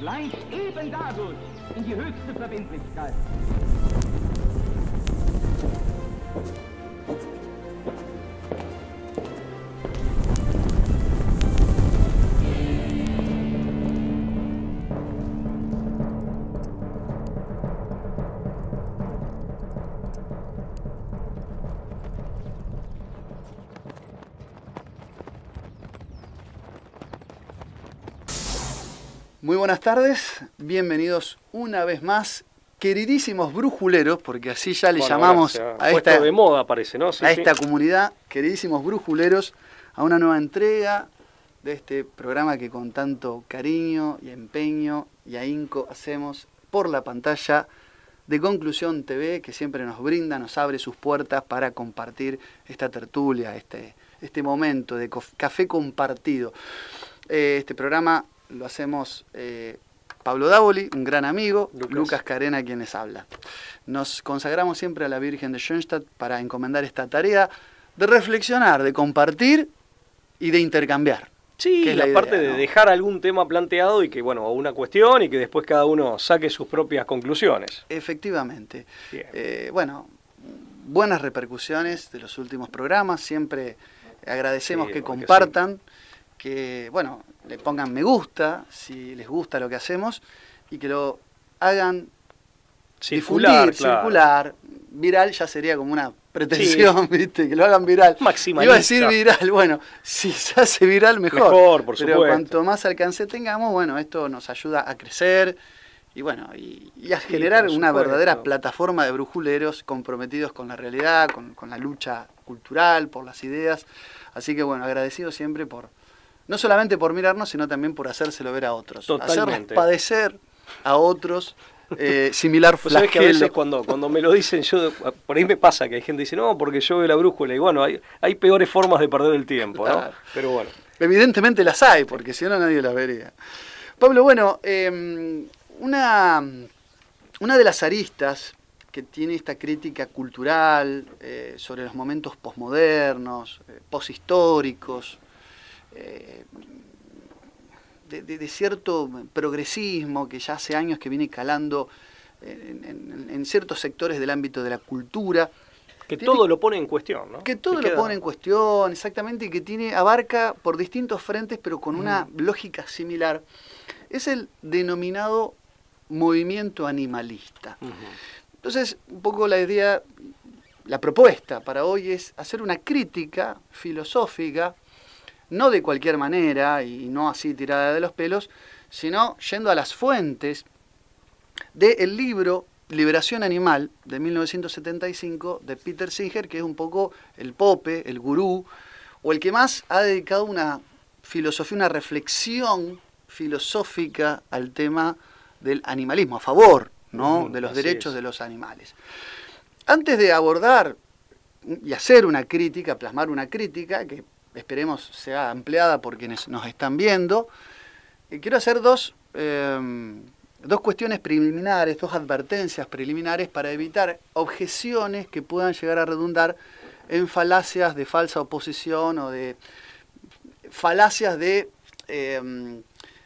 gleicht eben dadurch in die höchste Verbindlichkeit. Muy buenas tardes, bienvenidos una vez más, queridísimos brujuleros, porque así ya le llamamos a esta, de moda parece, ¿no? Sí, esta comunidad, queridísimos brujuleros, a una nueva entrega de este programa que con tanto cariño y empeño y ahínco hacemos por la pantalla de Conclusión TV, que siempre nos brinda, nos abre sus puertas para compartir esta tertulia, este momento de café compartido. Este programa lo hacemos Pablo Dávoli, un gran amigo, Lucas Carena, quien les habla. Nos consagramos siempre a la Virgen de Schoenstatt para encomendar esta tarea de reflexionar, de compartir y de intercambiar. Sí, es la idea, parte de ¿no? dejar algún tema planteado y que, bueno, una cuestión y que después cada uno saque sus propias conclusiones. Efectivamente. Bien. Bueno, buenas repercusiones de los últimos programas, siempre agradecemos que compartan, que, bueno, le pongan me gusta si les gusta lo que hacemos y que lo hagan Circular, difundir, circular. Viral ya sería como una pretensión, sí. ¿Viste? Que lo hagan viral. Maximalista. Iba a decir viral, bueno, si se hace viral mejor. Mejor, por Pero supuesto. cuanto más alcance tengamos, bueno, esto nos ayuda a crecer y bueno, y a generar una verdadera plataforma de brujuleros comprometidos con la realidad, con la lucha cultural, por las ideas. Así que bueno, agradecido siempre por, no solamente por mirarnos, sino también por hacérselo ver a otros. Totalmente. Hacerles padecer a otros similar flagelo. Sabes que a veces cuando me lo dicen, yo por ahí me pasa que hay gente que dice, no, porque yo veo la brújula, y bueno, hay peores formas de perder el tiempo, ¿no? Claro. Pero bueno. Evidentemente las hay, porque si no nadie las vería. Pablo, bueno, una de las aristas que tiene esta crítica cultural sobre los momentos posmodernos, posthistóricos, de cierto progresismo que ya hace años que viene calando en ciertos sectores del ámbito de la cultura. Que todo lo pone en cuestión, ¿no? Que todo lo pone en cuestión, exactamente, y que abarca por distintos frentes, pero con una lógica similar. Es el denominado movimiento animalista. Entonces, un poco la idea, la propuesta para hoy es hacer una crítica filosófica, no de cualquier manera y no así tirada de los pelos, sino yendo a las fuentes del libro Liberación Animal de 1975 de Peter Singer, que es un poco el pope, el gurú, o el que más ha dedicado una filosofía, una reflexión filosófica al tema del animalismo, a favor, ¿no? De los derechos de los animales. Antes de abordar y hacer una crítica, plasmar una crítica, que esperemos sea ampliada por quienes nos están viendo, quiero hacer dos cuestiones preliminares, dos advertencias preliminares para evitar objeciones que puedan llegar a redundar en falacias de falsa oposición o de falacias de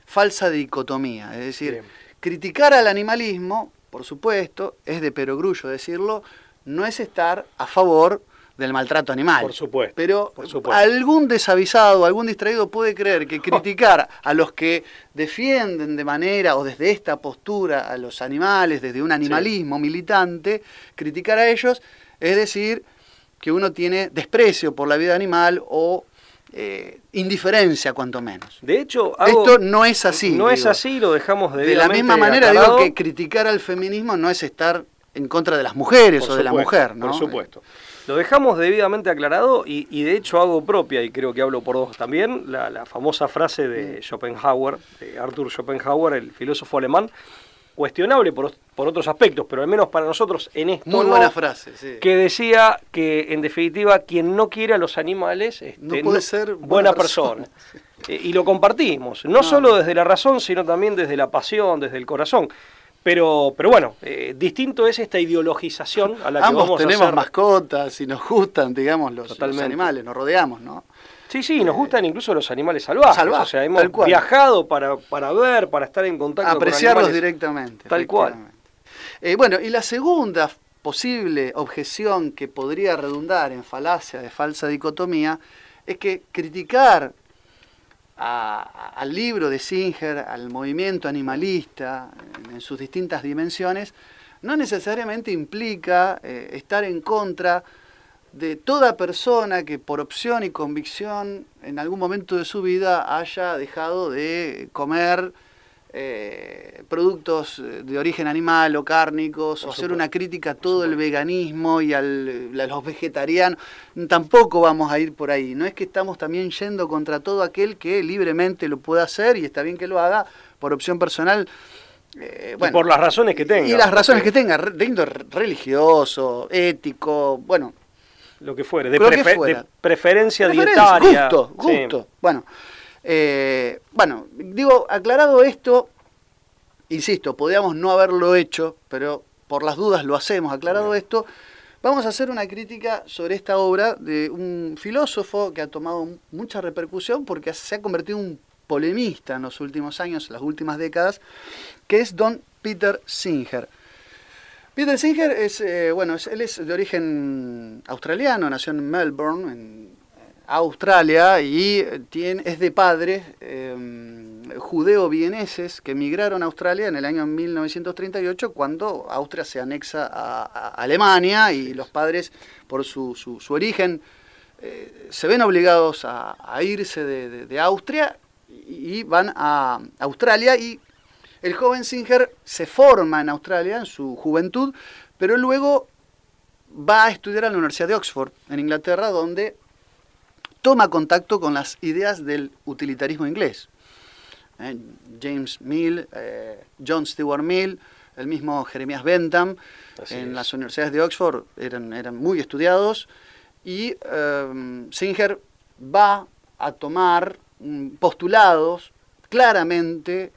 falsa dicotomía. Es decir, bien, criticar al animalismo, por supuesto, es de perogrullo decirlo, no es estar a favor del maltrato animal. Por supuesto. Pero algún desavisado, algún distraído puede creer que criticar a los que defienden de manera o desde esta postura a los animales, desde un animalismo militante, criticar a ellos es decir que uno tiene desprecio por la vida animal o indiferencia, cuanto menos. De hecho, esto no es así. No es así, lo dejamos de la misma manera aclarado. Digo que criticar al feminismo no es estar en contra de las mujeres o de la mujer, ¿no? Por supuesto. Lo dejamos debidamente aclarado y de hecho hago propia, y creo que hablo por dos también, la famosa frase de Schopenhauer, de Arthur Schopenhauer, el filósofo alemán, cuestionable por otros aspectos, pero al menos para nosotros en esto muy buena frase, sí. Que decía que en definitiva quien no quiere a los animales no puede ser buena persona. Y lo compartimos, no solo desde la razón, sino también desde la pasión, desde el corazón. Pero bueno, distinto es esta ideologización a la que Ambos vamos a tenemos hacer. mascotas y nos gustan, digamos, los Totalmente. animales, nos rodeamos, ¿no? Sí, nos gustan incluso los animales salvajes. Salvajes, o sea, hemos tal cual. viajado para ver, para estar en contacto Apreciarlos con animales. directamente. Tal cual. efectivamente. Bueno, y la segunda posible objeción que podría redundar en falacia de falsa dicotomía es que criticar al libro de Singer, al movimiento animalista en sus distintas dimensiones, no necesariamente implica estar en contra de toda persona que por opción y convicción en algún momento de su vida haya dejado de comer productos de origen animal o cárnicos, o hacer una crítica a todo el veganismo y a los vegetarianos. Tampoco vamos a ir por ahí. No es que estamos también yendo contra todo aquel que libremente lo pueda hacer, y está bien que lo haga por opción personal. Bueno, y por las razones que tenga. Y las razones que tenga, de índole religioso, ético, bueno. Lo que fuere, de preferencia dietaria. Gusto. Sí. Bueno, digo, aclarado esto, insisto, podríamos no haberlo hecho, pero por las dudas lo hacemos. Aclarado esto, vamos a hacer una crítica sobre esta obra de un filósofo que ha tomado mucha repercusión porque se ha convertido en un polemista en los últimos años, en las últimas décadas, que es don Peter Singer. Peter Singer él es de origen australiano, nació en Melbourne, en Australia, y es de padres judeo-vieneses que emigraron a Australia en el año 1938, cuando Austria se anexa a Alemania, y los padres, por su origen, se ven obligados a irse de Austria y van a Australia, y el joven Singer se forma en Australia en su juventud, pero luego va a estudiar a la Universidad de Oxford, en Inglaterra, donde toma contacto con las ideas del utilitarismo inglés. James Mill, John Stuart Mill, el mismo Jeremías Bentham, las universidades de Oxford eran muy estudiados, y Singer va a tomar postulados claramente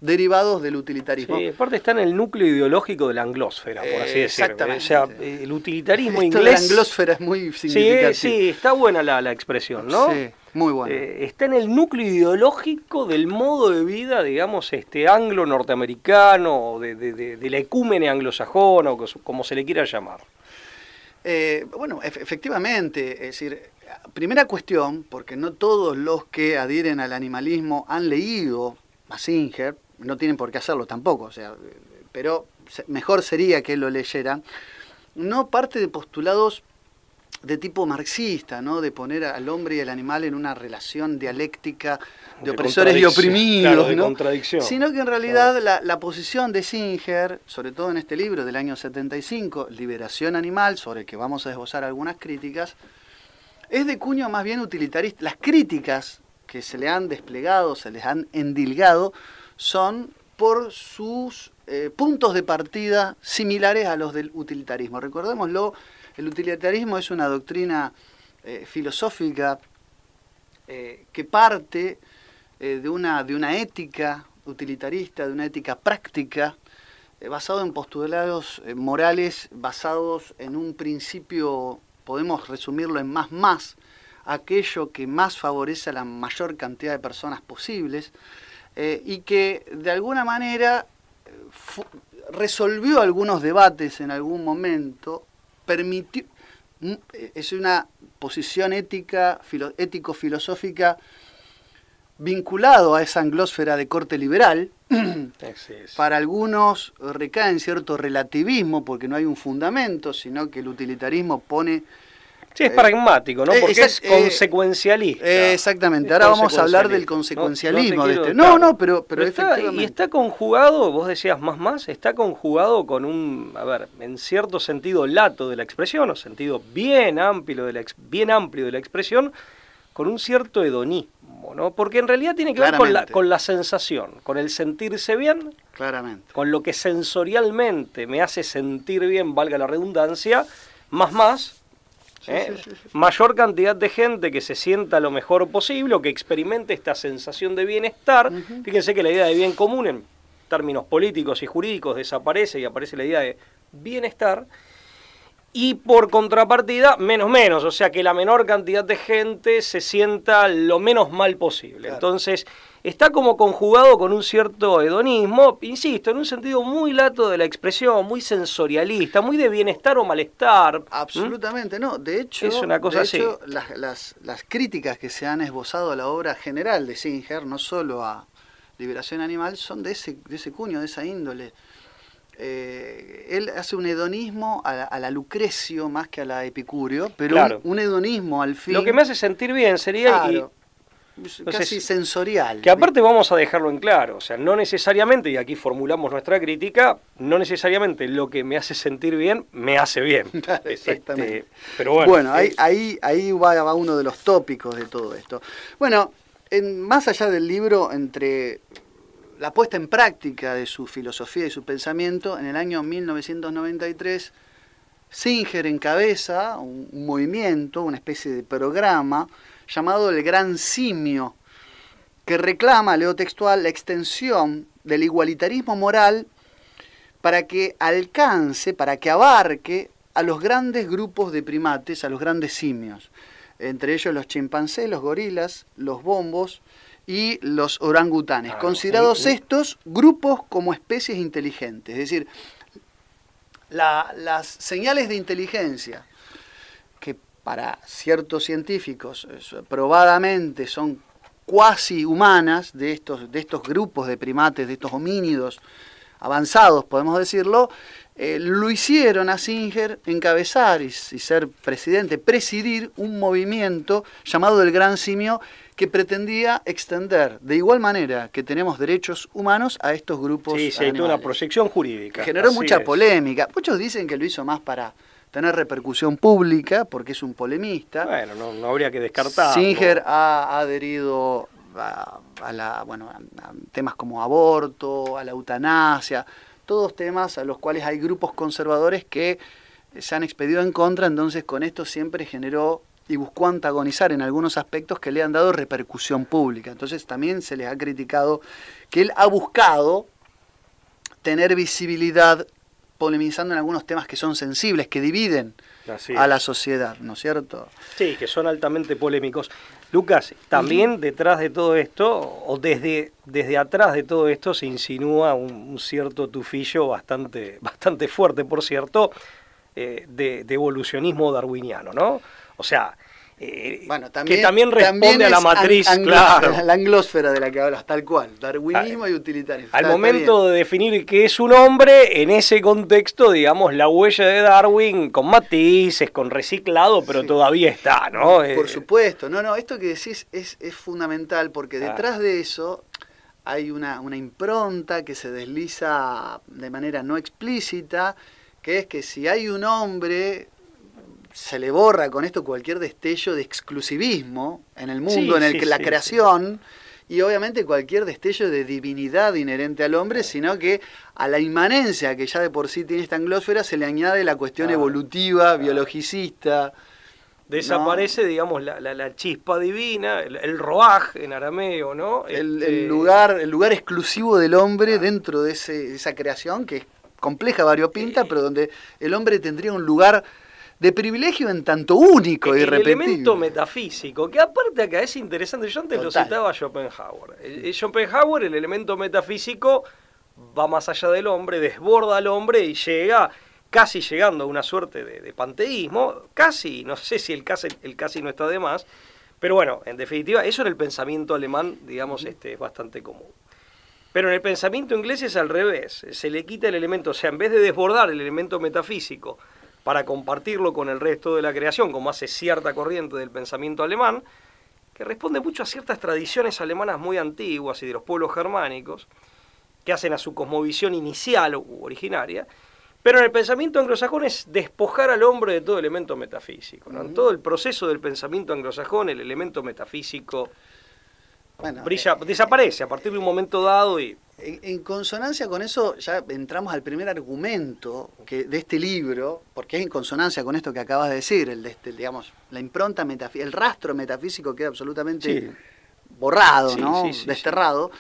derivados del utilitarismo. Sí, aparte está en el núcleo ideológico de la anglósfera, por así decirlo. Exactamente. O sea, el utilitarismo Esto inglés... de la anglósfera es muy significativo. Sí, está buena la expresión, ¿no? Sí, muy buena. Está en el núcleo ideológico del modo de vida, digamos, anglo-norteamericano, de la ecúmene anglosajona, o como se le quiera llamar. Efectivamente, es decir, primera cuestión, porque no todos los que adhieren al animalismo han leído a Singer, no tienen por qué hacerlo tampoco, pero mejor sería que lo leyeran. No parte de postulados de tipo marxista, ¿no? De poner al hombre y al animal en una relación dialéctica de opresores y oprimidos, claro, de ¿no? contradicción. Sino que en realidad la posición de Singer, sobre todo en este libro del año 75, Liberación Animal, sobre el que vamos a esbozar algunas críticas, es de cuño más bien utilitarista. Las críticas que se le han desplegado, se les han endilgado, son por sus puntos de partida similares a los del utilitarismo. Recordémoslo, el utilitarismo es una doctrina filosófica que parte de una ética utilitarista, de una ética práctica, basado en postulados morales, basados en un principio, podemos resumirlo en más, aquello que más favorece a la mayor cantidad de personas posibles, y que de alguna manera resolvió algunos debates en algún momento, permitió, es una posición ético-filosófica vinculado a esa anglósfera de corte liberal. Para algunos recae en cierto relativismo, porque no hay un fundamento, sino que el utilitarismo pone... Sí, es pragmático, ¿no? Porque es consecuencialista. Exactamente. Ahora vamos a hablar del consecuencialismo de este. Pero efectivamente. Y está conjugado, vos decías está conjugado con un, en cierto sentido lato de la expresión, o sentido bien amplio de la expresión, con un cierto hedonismo, ¿no? Porque en realidad tiene que ver con la sensación, con el sentirse bien, claramente, con lo que sensorialmente me hace sentir bien, valga la redundancia, más. Mayor cantidad de gente que se sienta lo mejor posible o que experimente esta sensación de bienestar. Fíjense que la idea de bien común términos políticos y jurídicos desaparece y aparece la idea de bienestar. Y por contrapartida, menos, o sea que la menor cantidad de gente se sienta lo menos mal posible. Claro. Entonces, está como conjugado con un cierto hedonismo, insisto, en un sentido muy lato de la expresión, muy sensorialista, muy de bienestar o malestar. Absolutamente, no. De hecho, es una cosa así. Las críticas que se han esbozado a la obra general de Singer, no solo a Liberación Animal, son de ese cuño, de esa índole. Él hace un hedonismo a la Lucrecio más que a la Epicurio, pero claro, un hedonismo al fin. Lo que me hace sentir bien sería claro, casi sensorial. Que aparte vamos a dejarlo en claro, o sea, no necesariamente, y aquí formulamos nuestra crítica, no necesariamente lo que me hace sentir bien, me hace bien. Claro, exactamente. Pero bueno, ahí va uno de los tópicos de todo esto. Bueno, más allá del libro, entre la puesta en práctica de su filosofía y su pensamiento, en el año 1993, Singer encabeza un movimiento, una especie de programa llamado El Gran Simio, que reclama, leo textual, la extensión del igualitarismo moral para que alcance, para que abarque a los grandes grupos de primates, a los grandes simios, entre ellos los chimpancés, los gorilas, los bombos y los orangutanes, considerados estos grupos como especies inteligentes. Es decir, las señales de inteligencia que para ciertos científicos probadamente son cuasi humanas de estos grupos de primates, de estos homínidos avanzados, podemos decirlo, lo hicieron a Singer encabezar y ser presidente, presidir un movimiento llamado el Gran Simio, que pretendía extender de igual manera que tenemos derechos humanos a estos grupos animales. Sí, hay toda una proyección jurídica. Generó mucha polémica. Muchos dicen que lo hizo más para tener repercusión pública, porque es un polemista. Bueno, no habría que descartarlo. Singer ha adherido a temas como aborto, a la eutanasia, todos temas a los cuales hay grupos conservadores que se han expedido en contra, entonces con esto siempre generó y buscó antagonizar en algunos aspectos que le han dado repercusión pública. Entonces también se les ha criticado que él ha buscado tener visibilidad polemizando en algunos temas que son sensibles, que dividen a la sociedad, ¿no es cierto? Sí, que son altamente polémicos. Lucas, también detrás de todo esto, o desde atrás de todo esto, se insinúa un cierto tufillo bastante fuerte, por cierto, de evolucionismo darwiniano, ¿no? O sea, que también responde a la matriz, claro. La anglósfera de la que hablas, tal cual, darwinismo y utilitarismo. Al momento de definir qué es un hombre, en ese contexto, digamos, la huella de Darwin, con matices, con reciclado, pero todavía está, ¿no? Por supuesto, esto que decís es fundamental, porque detrás de eso hay una impronta que se desliza de manera no explícita, que es que si hay un hombre, se le borra con esto cualquier destello de exclusivismo en el mundo, en el que la creación, y obviamente cualquier destello de divinidad inherente al hombre, sino que a la inmanencia que ya de por sí tiene esta anglósfera se le añade la cuestión evolutiva, biologicista. Desaparece, digamos, la chispa divina, el roaj en arameo, ¿no? El lugar exclusivo del hombre dentro de esa creación, que es compleja, variopinta, pero donde el hombre tendría un lugar de privilegio en tanto único y irrepetible. El elemento metafísico, que aparte acá es interesante, yo antes lo citaba Schopenhauer. Schopenhauer, el elemento metafísico, va más allá del hombre, desborda al hombre y llega, casi llegando a una suerte de panteísmo, casi, no sé si el casi no está de más, pero bueno, en definitiva, eso en el pensamiento alemán, digamos, es bastante común. Pero en el pensamiento inglés es al revés, se le quita el elemento, o sea, en vez de desbordar el elemento metafísico para compartirlo con el resto de la creación, como hace cierta corriente del pensamiento alemán, que responde mucho a ciertas tradiciones alemanas muy antiguas y de los pueblos germánicos, que hacen a su cosmovisión inicial u originaria, pero en el pensamiento anglosajón es despojar al hombre de todo elemento metafísico, ¿no? En todo el proceso del pensamiento anglosajón, el elemento metafísico desaparece a partir de un momento dado y... En consonancia con eso ya entramos al primer argumento de este libro, porque es en consonancia con esto que acabas de decir, digamos, la impronta metafísica, el rastro metafísico queda absolutamente borrado, ¿no? Desterrado.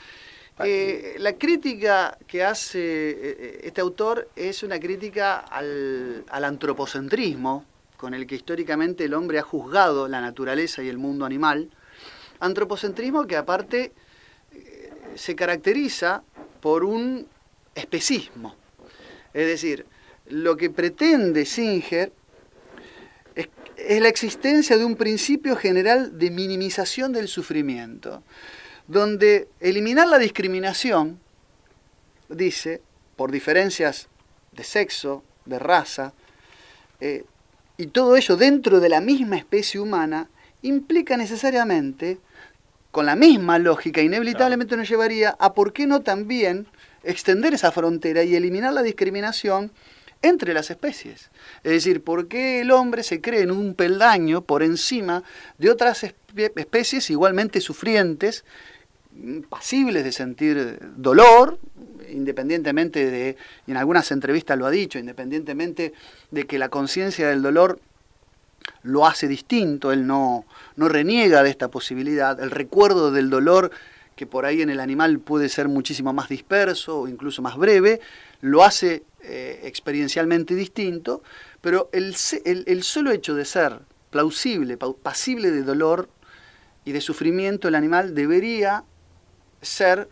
La crítica que hace este autor es una crítica al antropocentrismo con el que históricamente el hombre ha juzgado la naturaleza y el mundo animal. Antropocentrismo que aparte se caracteriza por un especismo. Es decir, lo que pretende Singer es la existencia de un principio general de minimización del sufrimiento, donde eliminar la discriminación, dice, por diferencias de sexo, de raza, y todo ello dentro de la misma especie humana, implica necesariamente, con la misma lógica, inevitablemente nos llevaría a por qué no también extender esa frontera y eliminar la discriminación entre las especies. Es decir, ¿por qué el hombre se cree en un peldaño por encima de otras especies igualmente sufrientes, pasibles de sentir dolor, independientemente de, y en algunas entrevistas lo ha dicho, independientemente de que la conciencia del dolor lo hace distinto, él no reniega de esta posibilidad, el recuerdo del dolor, que por ahí en el animal puede ser muchísimo más disperso o incluso más breve, lo hace experiencialmente distinto, pero el solo hecho de ser plausible, pasible de dolor y de sufrimiento, el animal debería ser,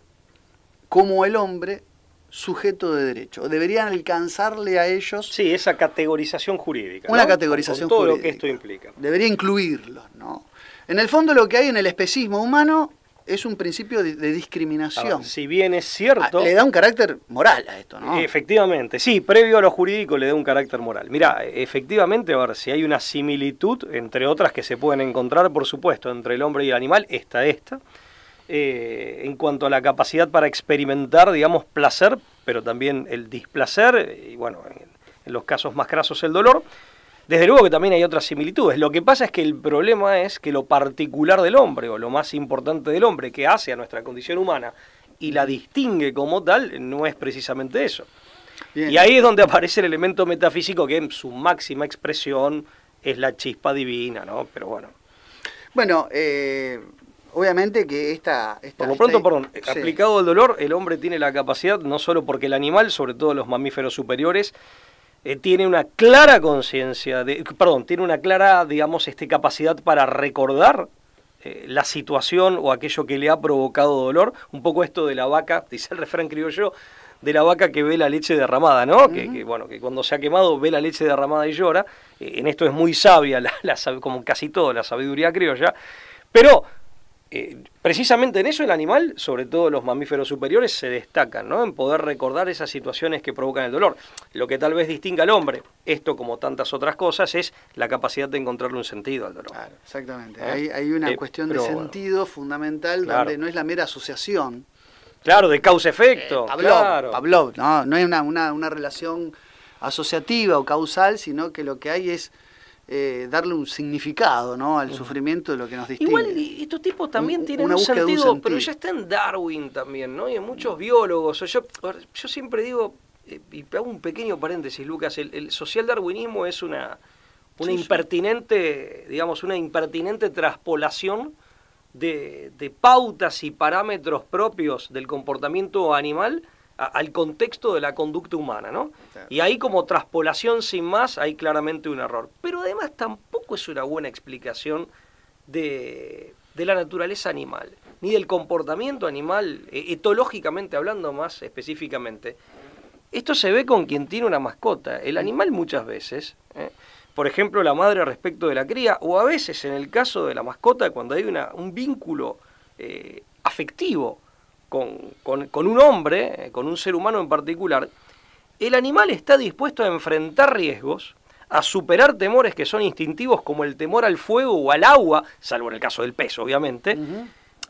como el hombre, sujeto de derecho. Deberían alcanzarle a ellos... Sí, esa categorización jurídica. Una ¿no? categorización con todo jurídica. Lo que esto implica. Debería incluirlos, ¿no? En el fondo lo que hay en el especismo humano es un principio de discriminación. Ver, si bien es cierto... Le da un carácter moral a esto, ¿no? Efectivamente, sí, previo a lo jurídico le da un carácter moral. Mirá, efectivamente, a ver, si hay una similitud, entre otras que se pueden encontrar, por supuesto, entre el hombre y el animal, esta. En cuanto a la capacidad para experimentar, digamos, placer, pero también el displacer, y bueno, en los casos más crasos el dolor. Desde luego que también hay otras similitudes. Lo que pasa es que el problema es que lo particular del hombre, o lo más importante del hombre, que hace a nuestra condición humana y la distingue como tal, no es precisamente eso. Bien. Y ahí es donde aparece el elemento metafísico, que en su máxima expresión es la chispa divina, ¿no? Pero bueno. Bueno, obviamente que por lo pronto, sí. Aplicado al dolor, el hombre tiene la capacidad, no solo porque el animal, sobre todo los mamíferos superiores, tiene una clara conciencia, tiene una clara, digamos, capacidad para recordar la situación o aquello que le ha provocado dolor. Un poco esto de la vaca, dice el refrán criollo, de la vaca que ve la leche derramada, ¿no? Uh-huh. Que cuando se ha quemado ve la leche derramada y llora. En esto es muy sabia, como casi todo, la sabiduría criolla. Pero precisamente en eso el animal, sobre todo los mamíferos superiores, se destacan, ¿no? En poder recordar esas situaciones que provocan el dolor. Lo que tal vez distingue al hombre, esto como tantas otras cosas, es la capacidad de encontrarle un sentido al dolor. Claro, exactamente. Hay una cuestión de sentido fundamental, claro, donde no es la mera asociación. Claro, de causa-efecto. Pavlov, no es una relación asociativa o causal, sino que lo que hay es darle un significado, ¿no?, al sufrimiento de lo que nos distingue. Igual estos tipos también tienen un sentido, pero ya está en Darwin también, ¿no? Y en muchos biólogos. Yo siempre digo, y hago un pequeño paréntesis, Lucas, el social darwinismo es una impertinente, digamos, una impertinente traspolación de pautas y parámetros propios del comportamiento animal al contexto de la conducta humana, ¿no? Claro. Y ahí, como traspolación sin más, hay claramente un error. Pero además tampoco es una buena explicación de la naturaleza animal, ni del comportamiento animal, etológicamente hablando más específicamente. Esto se ve con quien tiene una mascota. El animal muchas veces, por ejemplo, la madre respecto de la cría, o a veces en el caso de la mascota, cuando hay un vínculo afectivo con un hombre, con un ser humano en particular, el animal está dispuesto a enfrentar riesgos, a superar temores que son instintivos, como el temor al fuego o al agua, salvo en el caso del pez, obviamente,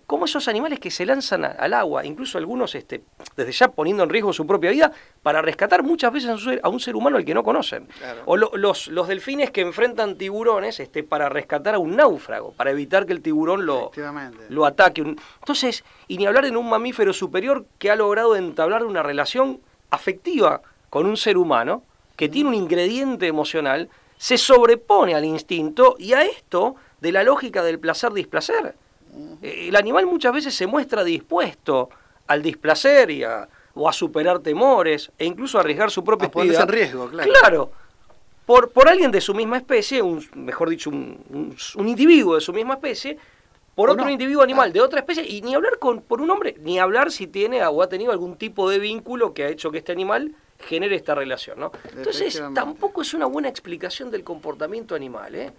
como esos animales que se lanzan al agua, incluso algunos desde ya poniendo en riesgo su propia vida, para rescatar muchas veces a un ser humano al que no conocen. Claro. O los delfines que enfrentan tiburones para rescatar a un náufrago, para evitar que el tiburón lo ataque. Entonces, y ni hablar de un mamífero superior que ha logrado entablar una relación afectiva con un ser humano, que tiene un ingrediente emocional, se sobrepone al instinto y a esto de la lógica del placer-displacer. El animal muchas veces se muestra dispuesto al displacer o a superar temores, e incluso a arriesgar su propia A ponerse vida. en riesgo, claro. Claro, por alguien de su misma especie, mejor dicho, un individuo de su misma especie, por ¿O otro no? individuo animal de otra especie, y ni hablar por un hombre, ni hablar si tiene o ha tenido algún tipo de vínculo que ha hecho que este animal genere esta relación, ¿no? Entonces, Efectivamente. tampoco es una buena explicación del comportamiento animal, ¿eh?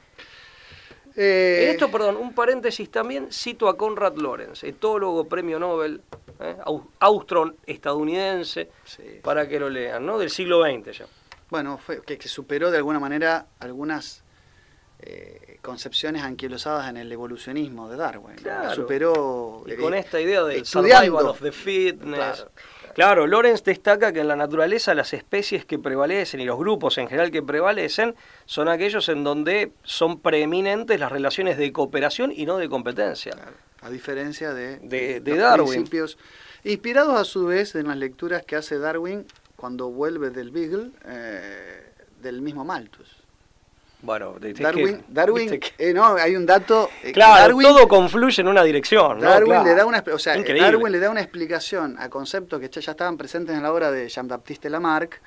Eh, En esto, perdón, un paréntesis también, cito a Conrad Lorenz, etólogo, premio Nobel, austro-estadounidense, Sí. para que lo lean, ¿no? Del siglo XX ya. Bueno, fue que superó de alguna manera algunas concepciones anquilosadas en el evolucionismo de Darwin. Claro. Superó Y con esta idea del estudiando. survival of the fitness. Claro. Claro, Lorenz destaca que en la naturaleza las especies que prevalecen y los grupos en general que prevalecen son aquellos en donde son preeminentes las relaciones de cooperación y no de competencia. Claro, a diferencia De los Darwin. principios, inspirados a su vez en las lecturas que hace Darwin cuando vuelve del Beagle, del mismo Malthus. Bueno, Darwin, viste que- no, hay un dato. claro, Darwin, todo confluye en una dirección, ¿no? Darwin Claro. le da una, o sea, Increíble. Darwin le da una explicación a conceptos que ya estaban presentes en la obra de Jean-Baptiste Lamarck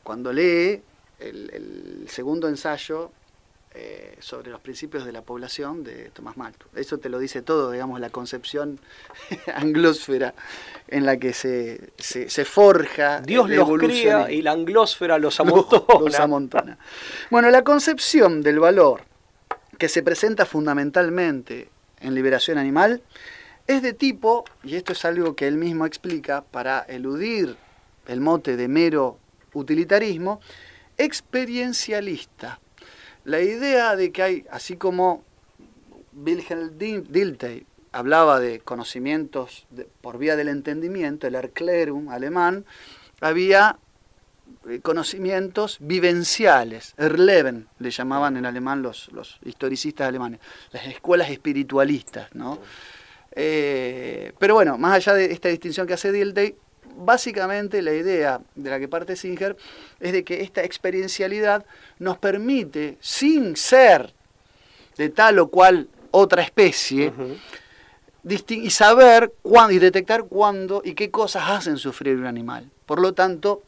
cuando lee el segundo ensayo sobre los principios de la población de Thomas Malthus. Eso te lo dice todo, digamos, la concepción anglósfera en la que se forja Dios el los evolucionismo. cría y la anglósfera los amontona. Los amontona. Bueno, la concepción del valor que se presenta fundamentalmente en Liberación Animal es de tipo, y esto es algo que él mismo explica para eludir el mote de mero utilitarismo, experiencialista. La idea de que hay, así como Wilhelm Dilthey hablaba de conocimientos por vía del entendimiento, el Erklärung alemán, había conocimientos vivenciales, Erleben le llamaban en alemán los historicistas alemanes, las escuelas espiritualistas, ¿no? Pero bueno, más allá de esta distinción que hace Dilthey, básicamente la idea de la que parte Singer es de que esta experiencialidad nos permite, sin ser de tal o cual otra especie, y saber cuándo y detectar cuándo y qué cosas hacen sufrir un animal. Por lo tanto,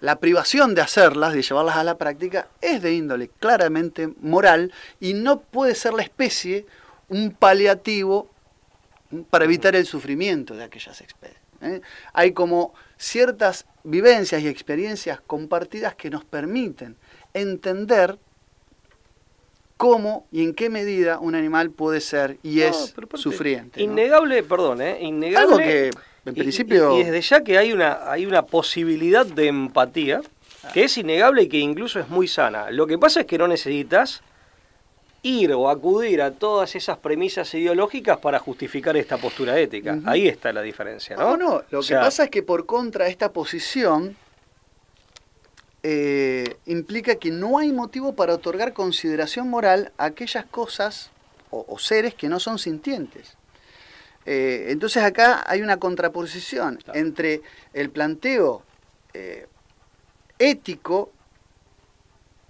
la privación de hacerlas, de llevarlas a la práctica, es de índole claramente moral y no puede ser la especie un paliativo para evitar el sufrimiento de aquellas especies. Hay como ciertas vivencias y experiencias compartidas que nos permiten entender cómo y en qué medida un animal puede ser y es pero aparte, sufriente, ¿no? Innegable, perdón, innegable. Algo que en principio... Y desde ya que hay una posibilidad de empatía que es innegable y que incluso es muy sana. Lo que pasa es que no necesitas ir o acudir a todas esas premisas ideológicas para justificar esta postura ética. Ahí está la diferencia, ¿no? No, lo que pasa es que por contra esta posición implica que no hay motivo para otorgar consideración moral a aquellas cosas o seres que no son sintientes. Entonces acá hay una contraposición entre el planteo ético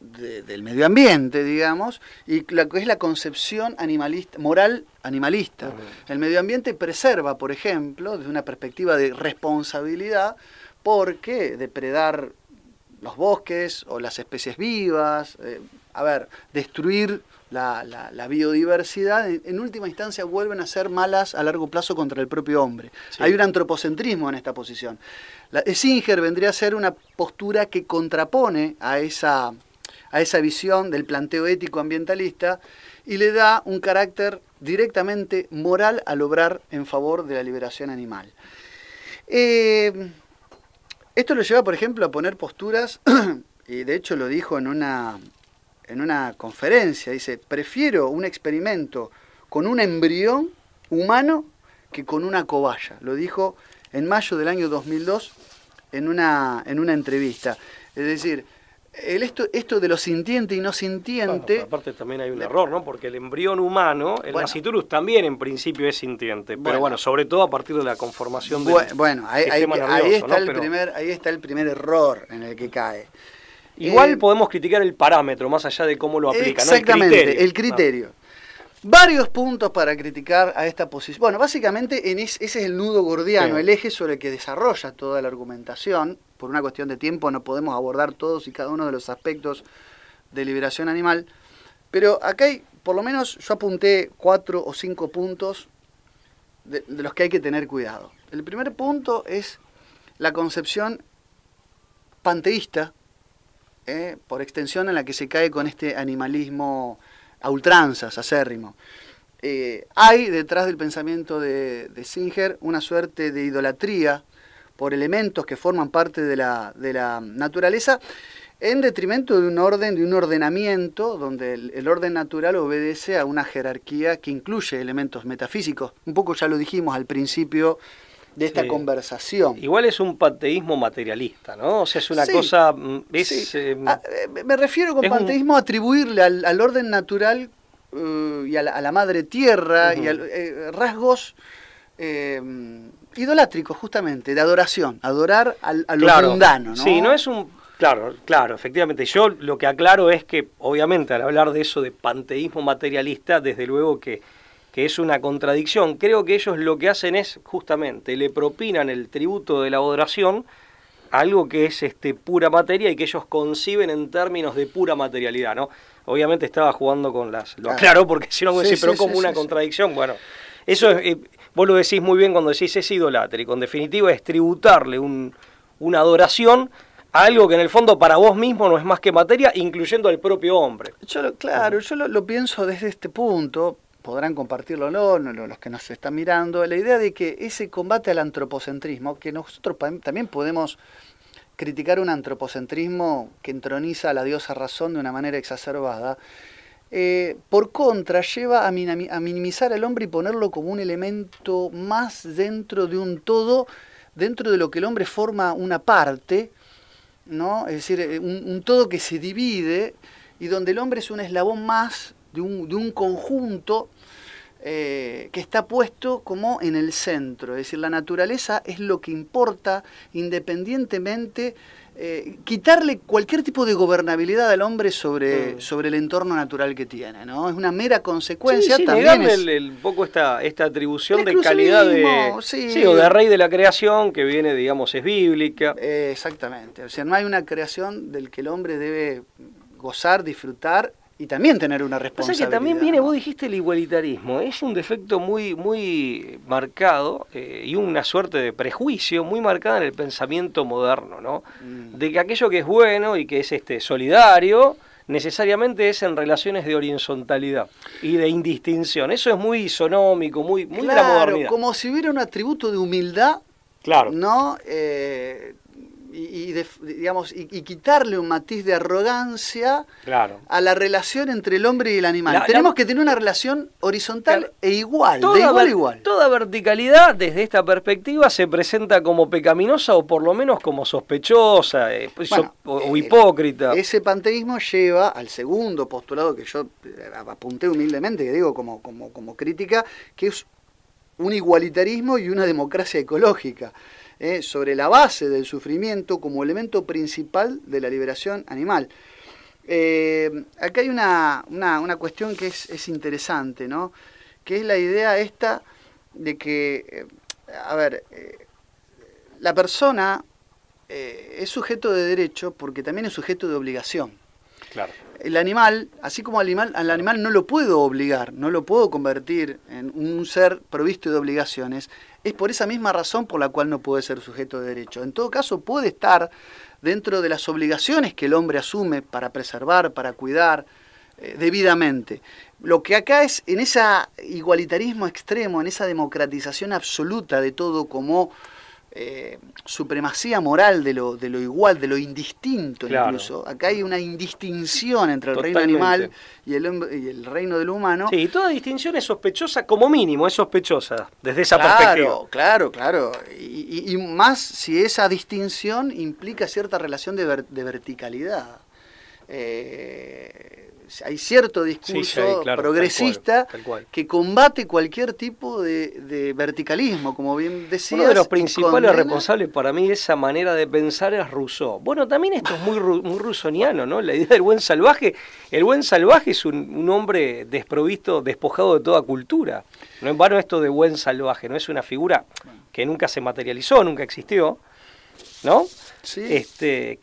del medio ambiente, digamos, y lo que es la concepción animalista, moral animalista. El medio ambiente preserva, por ejemplo, desde una perspectiva de responsabilidad, porque depredar los bosques o las especies vivas, destruir la biodiversidad, en última instancia vuelven a ser malas a largo plazo contra el propio hombre. Sí. Hay un antropocentrismo en esta posición. Singer vendría a ser una postura que contrapone a esa visión del planteo ético ambientalista y le da un carácter directamente moral al obrar en favor de la liberación animal. Esto lo lleva, por ejemplo, a poner posturas, y de hecho lo dijo en una conferencia, dice, prefiero un experimento con un embrión humano que con una cobaya. Lo dijo en mayo del año 2002 en una entrevista. Es decir, esto de lo sintiente y no sintiente... Bueno, aparte también hay un error, ¿no? Porque el embrión humano, el Nasciturus también en principio es sintiente, pero bueno, sobre todo a partir de la conformación del sistema nervioso, ahí está el primer error en el que cae. Igual podemos criticar el parámetro, más allá de cómo lo aplica, exactamente, ¿no? el criterio. varios puntos para criticar a esta posición. Bueno, básicamente ese es el nudo gordiano, Sí. el eje sobre el que desarrolla toda la argumentación. Por una cuestión de tiempo no podemos abordar todos y cada uno de los aspectos de liberación animal. Pero acá hay, por lo menos yo apunté 4 o 5 puntos de los que hay que tener cuidado. El primer punto es la concepción panteísta, por extensión, en la que se cae con este animalismo a ultranzas, acérrimo. Hay detrás del pensamiento de Singer una suerte de idolatría por elementos que forman parte de la naturaleza, en detrimento de un orden, de un ordenamiento, donde el orden natural obedece a una jerarquía que incluye elementos metafísicos. Un poco ya lo dijimos al principio de esta conversación. Igual es un panteísmo materialista, ¿no? O sea, es una Sí, cosa... sí. Me refiero con panteísmo a atribuirle al orden natural y a la madre tierra y a rasgos idolátricos, justamente, de adoración. Adorar a lo mundano, ¿no? Sí, no es un... Claro, efectivamente. Yo lo que aclaro es que, obviamente, al hablar de eso de panteísmo materialista, desde luego que es una contradicción. Creo que ellos lo que hacen es, justamente, le propinan el tributo de la adoración a algo que es pura materia y que ellos conciben en términos de pura materialidad, ¿no? Obviamente estaba jugando con las... Lo aclaro porque si no me decís, pero como una contradicción, bueno, eso es, vos lo decís muy bien cuando decís es idolátrico. En definitiva es tributarle una adoración a algo que en el fondo para vos mismo no es más que materia, incluyendo al propio hombre. Yo lo pienso desde este punto, podrán compartirlo o no, los que nos están mirando, la idea de que ese combate al antropocentrismo, que nosotros también podemos criticar un antropocentrismo que entroniza a la diosa razón de una manera exacerbada, por contra lleva a minimizar al hombre y ponerlo como un elemento más dentro de un todo, dentro de lo que el hombre forma una parte, ¿no? Es decir, un todo que se divide y donde el hombre es un eslabón más de un conjunto que está puesto como en el centro. Es decir, la naturaleza es lo que importa independientemente, quitarle cualquier tipo de gobernabilidad al hombre sobre el entorno natural que tiene, ¿no? Es una mera consecuencia. Sí, también negarle un poco esta atribución de calidad o de rey de la creación que viene, digamos, es bíblica. Exactamente. O sea, no hay una creación del que el hombre debe gozar, disfrutar y también tener una responsabilidad. Pasa que también viene, vos dijiste el igualitarismo, es un defecto muy marcado y una suerte de prejuicio muy marcada en el pensamiento moderno, ¿no? De que aquello que es bueno y que es solidario, necesariamente es en relaciones de horizontalidad y de indistinción. Eso es muy isonómico, muy de la modernidad. Como si hubiera un atributo de humildad, ¿no? Y quitarle un matiz de arrogancia a la relación entre el hombre y el animal. Tenemos que tener una relación horizontal e igual, de igual a igual. Toda verticalidad desde esta perspectiva se presenta como pecaminosa o por lo menos como sospechosa o hipócrita. Ese panteísmo lleva al segundo postulado que yo apunté humildemente, que digo como crítica, que es un igualitarismo y una democracia ecológica. Sobre la base del sufrimiento como elemento principal de la liberación animal. Acá hay una cuestión que es interesante, ¿no? Que es la idea esta de que, la persona es sujeto de derecho porque también es sujeto de obligación. Claro. El animal, así como al animal no lo puedo obligar, no lo puedo convertir en un ser provisto de obligaciones, es por esa misma razón por la cual no puede ser sujeto de derecho. En todo caso, puede estar dentro de las obligaciones que el hombre asume para preservar, para cuidar debidamente. Lo que acá es, en ese igualitarismo extremo, en esa democratización absoluta de todo como supremacía moral de lo igual, de lo indistinto incluso. Acá hay una indistinción entre el reino animal y el reino del humano. Sí, y toda distinción es sospechosa, como mínimo es sospechosa, desde esa perspectiva. Claro. Y más si esa distinción implica cierta relación de verticalidad. hay cierto discurso claro, progresista tal cual. que combate cualquier tipo de verticalismo, como bien decías. Uno de los principales condena... responsables para mí de esa manera de pensar es Rousseau. Bueno, también esto es muy russoniano, ¿no? La idea del buen salvaje. El buen salvaje es un hombre desprovisto, despojado de toda cultura. No en vano esto de buen salvaje, no es una figura que nunca se materializó, nunca existió, ¿no? Sí. Que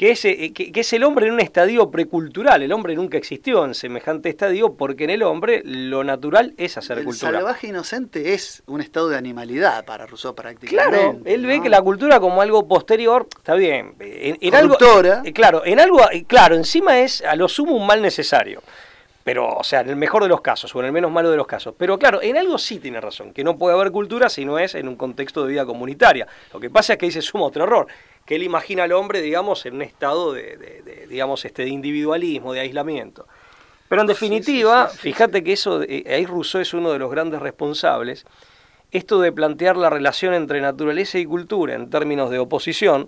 es el hombre en un estadio precultural. El hombre nunca existió en semejante estadio porque en el hombre lo natural es hacer cultura. El salvaje inocente es un estado de animalidad para Rousseau prácticamente. Claro, él ve que la cultura como algo posterior, está bien, en algo, claro, encima es a lo sumo un mal necesario. Pero, o sea, en el mejor de los casos, o en el menos malo de los casos. Pero claro, en algo sí tiene razón, que no puede haber cultura si no es en un contexto de vida comunitaria. Lo que pasa es que ahí se suma otro error, que él imagina al hombre, digamos, en un estado de individualismo, de aislamiento. Pero en definitiva, fíjate que eso, ahí Rousseau es uno de los grandes responsables, esto de plantear la relación entre naturaleza y cultura en términos de oposición,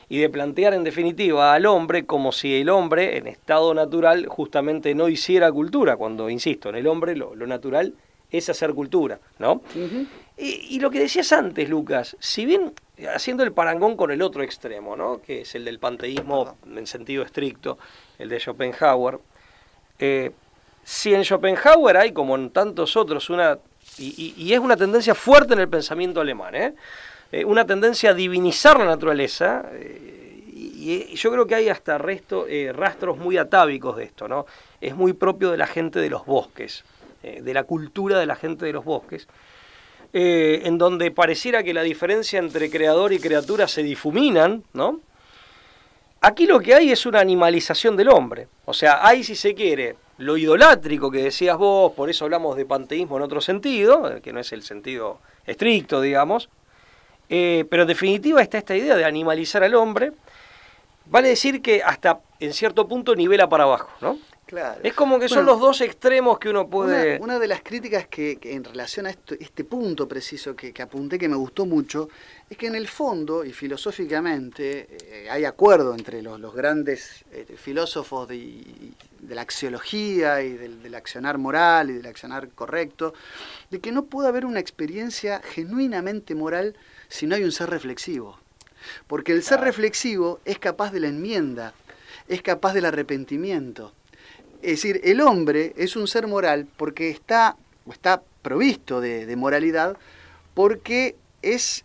y de plantear en definitiva al hombre como si el hombre en estado natural justamente no hiciera cultura, cuando, insisto, en el hombre lo natural es hacer cultura, ¿no? Uh-huh. Y lo que decías antes, Lucas, si bien haciendo el parangón con el otro extremo, ¿no? Que es el del panteísmo en sentido estricto, el de Schopenhauer, si en Schopenhauer hay, como en tantos otros, y es una tendencia fuerte en el pensamiento alemán, una tendencia a divinizar la naturaleza, y yo creo que hay hasta rastros muy atávicos de esto, ¿no? Es muy propio de la gente de los bosques, de la cultura de la gente de los bosques, en donde pareciera que la diferencia entre creador y criatura se difuminan, ¿no? Aquí lo que hay es una animalización del hombre, o sea, hay, si se quiere, lo idolátrico que decías vos, por eso hablamos de panteísmo en otro sentido, que no es el sentido estricto, digamos, pero en definitiva está esta idea de animalizar al hombre, vale decir que hasta en cierto punto nivela para abajo, ¿no? Claro. Es como que son los dos extremos que uno puede... Una de las críticas que en relación a este punto preciso que apunté, que me gustó mucho, es que en el fondo y filosóficamente hay acuerdo entre los grandes filósofos de la axiología y del accionar moral y del accionar correcto, de que no puede haber una experiencia genuinamente moral si no hay un ser reflexivo. Porque el ser reflexivo es capaz de la enmienda, es capaz del arrepentimiento. Es decir, el hombre es un ser moral porque está provisto de moralidad, porque es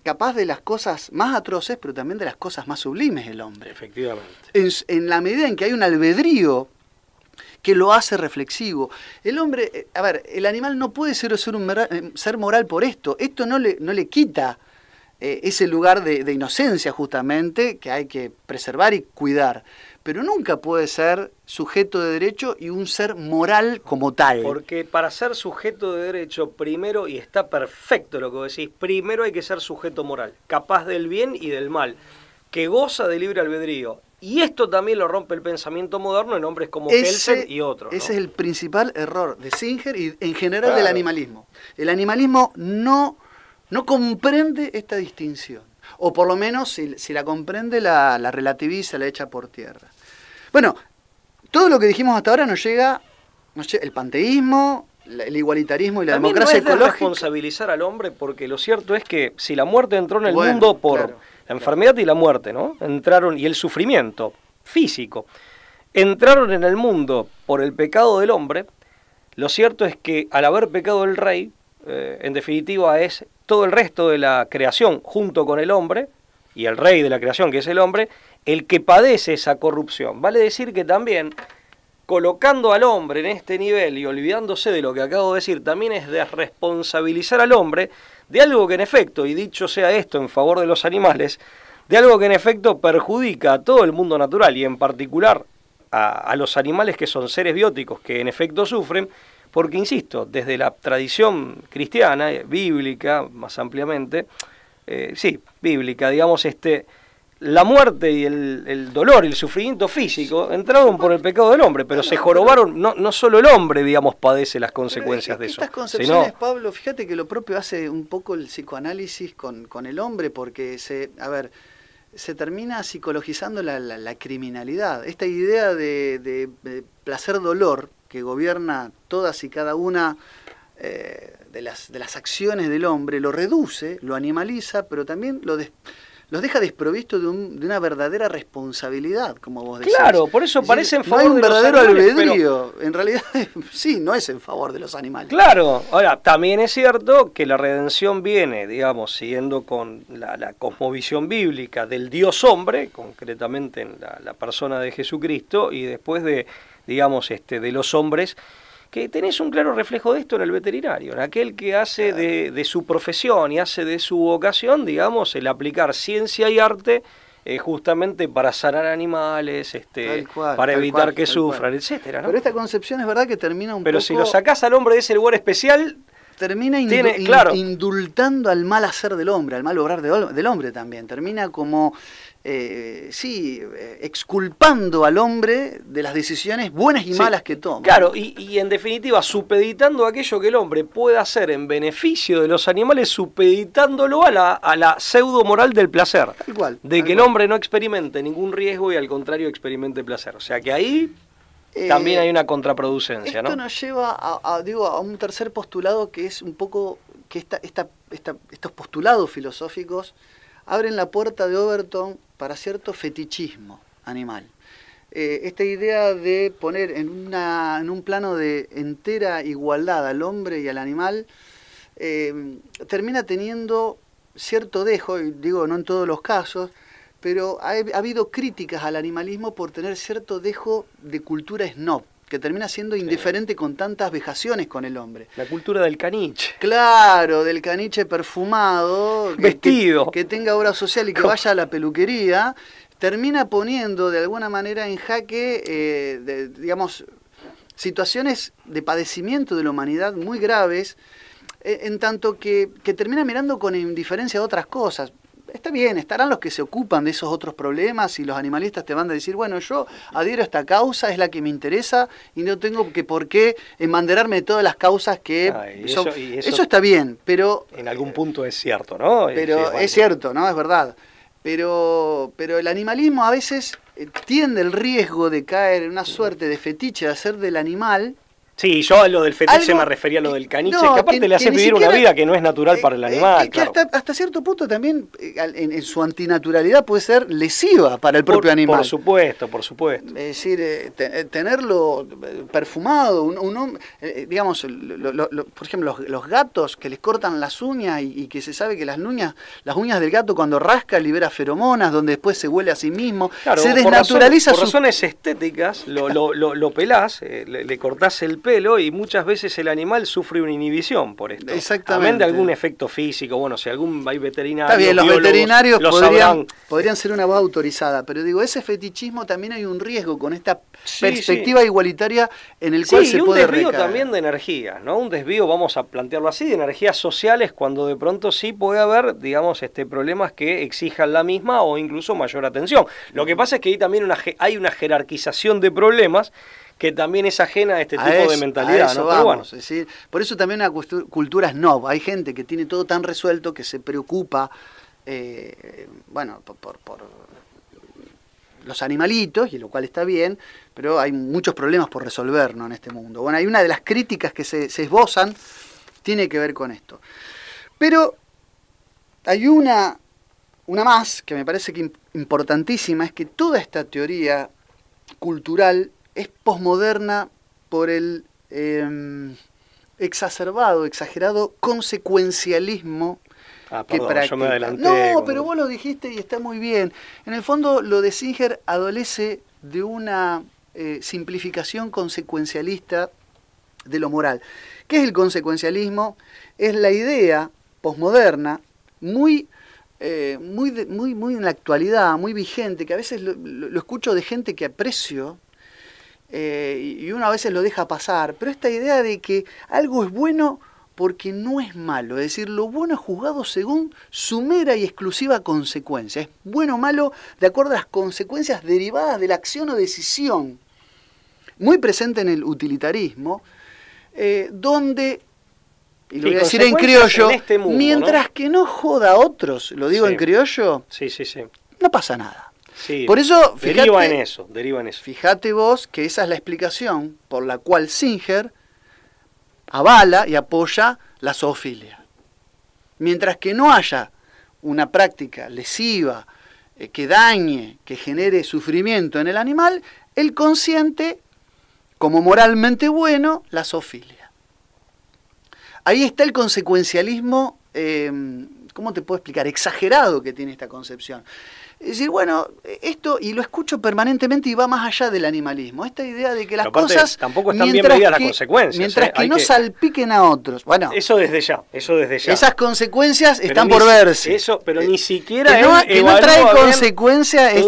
capaz de las cosas más atroces, pero también de las cosas más sublimes el hombre. Efectivamente. En la medida en que hay un albedrío que lo hace reflexivo. El hombre, el animal no puede ser un ser moral por esto. Esto no le quita ese lugar de inocencia justamente que hay que preservar y cuidar. Pero nunca puede ser sujeto de derecho y un ser moral como tal. Porque para ser sujeto de derecho, primero, y está perfecto lo que vos decís, primero hay que ser sujeto moral, capaz del bien y del mal, que goza de libre albedrío. Y esto también lo rompe el pensamiento moderno en hombres como Kelsen y otros, ¿no? Ese es el principal error de Singer y en general del animalismo. El animalismo no comprende esta distinción. O por lo menos, si la comprende, la relativiza, la echa por tierra. Bueno, todo lo que dijimos hasta ahora nos llega el panteísmo, el igualitarismo y la también democracia no es ecológica. Responsabilizar al hombre, porque lo cierto es que si la muerte entró en el mundo por la enfermedad y la muerte, ¿no? Entraron, y el sufrimiento físico, entraron en el mundo por el pecado del hombre, lo cierto es que al haber pecado el rey, en definitiva es todo el resto de la creación junto con el hombre, y el rey de la creación que es el hombre, el que padece esa corrupción. Vale decir que también, colocando al hombre en este nivel y olvidándose de lo que acabo de decir, también es desresponsabilizar al hombre de algo que en efecto, y dicho sea esto en favor de los animales, de algo que en efecto perjudica a todo el mundo natural y en particular a los animales que son seres bióticos que en efecto sufren, porque insisto, desde la tradición cristiana, bíblica más ampliamente, bíblica, digamos, la muerte y el dolor y el sufrimiento físico entraron por el pecado del hombre, pero se jorobaron, no solo el hombre, digamos, padece las consecuencias de eso. Estas concepciones, Pablo, fíjate que lo propio hace un poco el psicoanálisis con el hombre, porque se termina psicologizando la criminalidad. Esta idea de placer-dolor que gobierna todas y cada una de las acciones del hombre, lo reduce, lo animaliza, pero también los deja desprovisto de una verdadera responsabilidad, como vos decís. Claro, por eso parece en favor de los animales. No hay un verdadero albedrío, pero... en realidad sí, no es en favor de los animales. Claro, ahora, también es cierto que la redención viene, digamos, siguiendo con la cosmovisión bíblica del Dios hombre, concretamente en la persona de Jesucristo, y después de, digamos, de los hombres, que tenés un claro reflejo de esto en el veterinario, en aquel que hace de su profesión y hace de su vocación, digamos, el aplicar ciencia y arte justamente para sanar animales, para evitar que sufran, etcétera, ¿no? Pero esta concepción es verdad que termina un poco... Pero si lo sacás al hombre de ese lugar especial... Termina indultando al mal hacer del hombre, al mal obrar del hombre también. Termina como... exculpando al hombre de las decisiones buenas y malas que toma. Claro, y en definitiva, supeditando aquello que el hombre puede hacer en beneficio de los animales, supeditándolo a la pseudo moral del placer. Tal cual. De que el hombre no experimente ningún riesgo y al contrario experimente placer. O sea que ahí también hay una contraproducencia, ¿no? Esto nos lleva a un tercer postulado que es un poco que estos postulados filosóficos abren la puerta de Overton para cierto fetichismo animal. Esta idea de poner en un plano de entera igualdad al hombre y al animal termina teniendo cierto dejo, y digo no en todos los casos, pero ha habido críticas al animalismo por tener cierto dejo de cultura snob, que termina siendo indiferente con tantas vejaciones con el hombre. La cultura del caniche. Claro, del caniche perfumado, vestido, que tenga obra social y que vaya a la peluquería, termina poniendo de alguna manera en jaque, digamos, situaciones de padecimiento de la humanidad muy graves, en tanto que termina mirando con indiferencia a otras cosas. Está bien, estarán los que se ocupan de esos otros problemas y los animalistas te van a decir, bueno, yo adhiero a esta causa, es la que me interesa y no tengo por qué embanderarme de todas las causas que son... Eso está bien, pero... En algún punto es cierto, ¿no? Pero es cierto, ¿no? Es verdad. Pero el animalismo a veces tiende el riesgo de caer en una suerte de fetiche de hacer del animal... Sí, yo a lo del fetiche me refería a lo del caniche, que aparte le haces vivir una vida que no es natural para el animal. Que hasta cierto punto también, en su antinaturalidad, puede ser lesiva para el propio animal. Por supuesto, por supuesto. Es decir, tenerlo perfumado, digamos, por ejemplo, los gatos que les cortan las uñas y que se sabe que las uñas del gato cuando rasca libera feromonas, donde después se huele a sí mismo, claro, se desnaturaliza por razones estéticas, lo pelás, le cortás el pelo y muchas veces el animal sufre una inhibición por esto. Exactamente. También de algún efecto físico, bueno, si hay veterinarios. Está bien, los veterinarios podrían ser una voz autorizada, pero digo, ese fetichismo también hay un riesgo con esta perspectiva igualitaria en el cual se puede recaer. Un desvío también de energías, ¿no? Un desvío, vamos a plantearlo así, de energías sociales cuando de pronto sí puede haber, digamos, problemas que exijan la misma o incluso mayor atención. Lo que pasa es que ahí también hay una jerarquización de problemas que también es ajena a este tipo de mentalidad, ¿no? Pero bueno. Es decir, por eso también una cultura snob. Hay gente que tiene todo tan resuelto que se preocupa, bueno, por los animalitos, y lo cual está bien, pero hay muchos problemas por resolver, ¿no?, en este mundo. Bueno, hay una de las críticas que se esbozan, tiene que ver con esto. Pero hay una más que me parece que importantísima, es que toda esta teoría cultural es posmoderna por el exacerbado, exagerado consecuencialismo que practica. Yo me adelanté. No, pero vos lo dijiste y está muy bien. En el fondo, lo de Singer adolece de una simplificación consecuencialista de lo moral. ¿Qué es el consecuencialismo? Es la idea posmoderna, muy en la actualidad, muy vigente, que a veces lo escucho de gente que aprecio, y uno a veces lo deja pasar, pero esta idea de que algo es bueno porque no es malo, es decir, lo bueno es juzgado según su mera y exclusiva consecuencia, es bueno o malo de acuerdo a las consecuencias derivadas de la acción o decisión, muy presente en el utilitarismo, donde, y lo voy a decir en criollo, en este mundo, mientras que no joda a otros, lo digo en criollo, no pasa nada. Sí, Por eso, deriva en eso. Fíjate vos que esa es la explicación por la cual Singer avala y apoya la zoofilia. Mientras que no haya una práctica lesiva que dañe, que genere sufrimiento en el animal, él consiente como moralmente bueno la zoofilia. Ahí está el consecuencialismo, ¿cómo te puedo explicar? Exagerado que tiene esta concepción. Es decir, bueno, esto, y lo escucho permanentemente y va más allá del animalismo, esta idea de que las cosas, tampoco están bien medidas las consecuencias. Mientras que no salpiquen a otros. Bueno, eso desde ya. Esas consecuencias están por verse. Eso, pero ni siquiera que no trae consecuencias es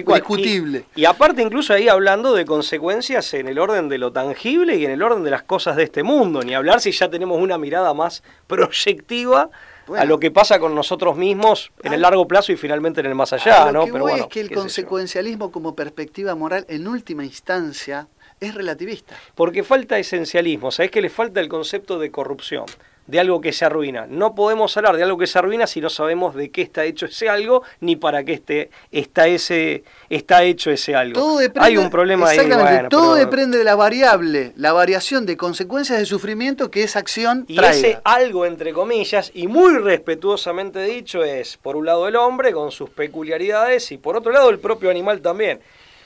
discutible. Y aparte incluso ahí hablando de consecuencias en el orden de lo tangible y en el orden de las cosas de este mundo, ni hablar si ya tenemos una mirada más proyectiva a lo que pasa con nosotros mismos en el largo plazo y finalmente en el más allá, ¿no? Pero bueno, es que el consecuencialismo como perspectiva moral en última instancia es relativista. Porque falta esencialismo, ¿sabés que le falta el concepto de corrupción? De algo que se arruina. No podemos hablar de algo que se arruina si no sabemos de qué está hecho ese algo, ni para qué está hecho ese algo. Todo depende, hay un problema ahí. Bueno, todo depende de la variación de consecuencias de sufrimiento que esa acción traiga. Y ese algo, entre comillas, y muy respetuosamente dicho, es por un lado el hombre con sus peculiaridades y por otro lado el propio animal también.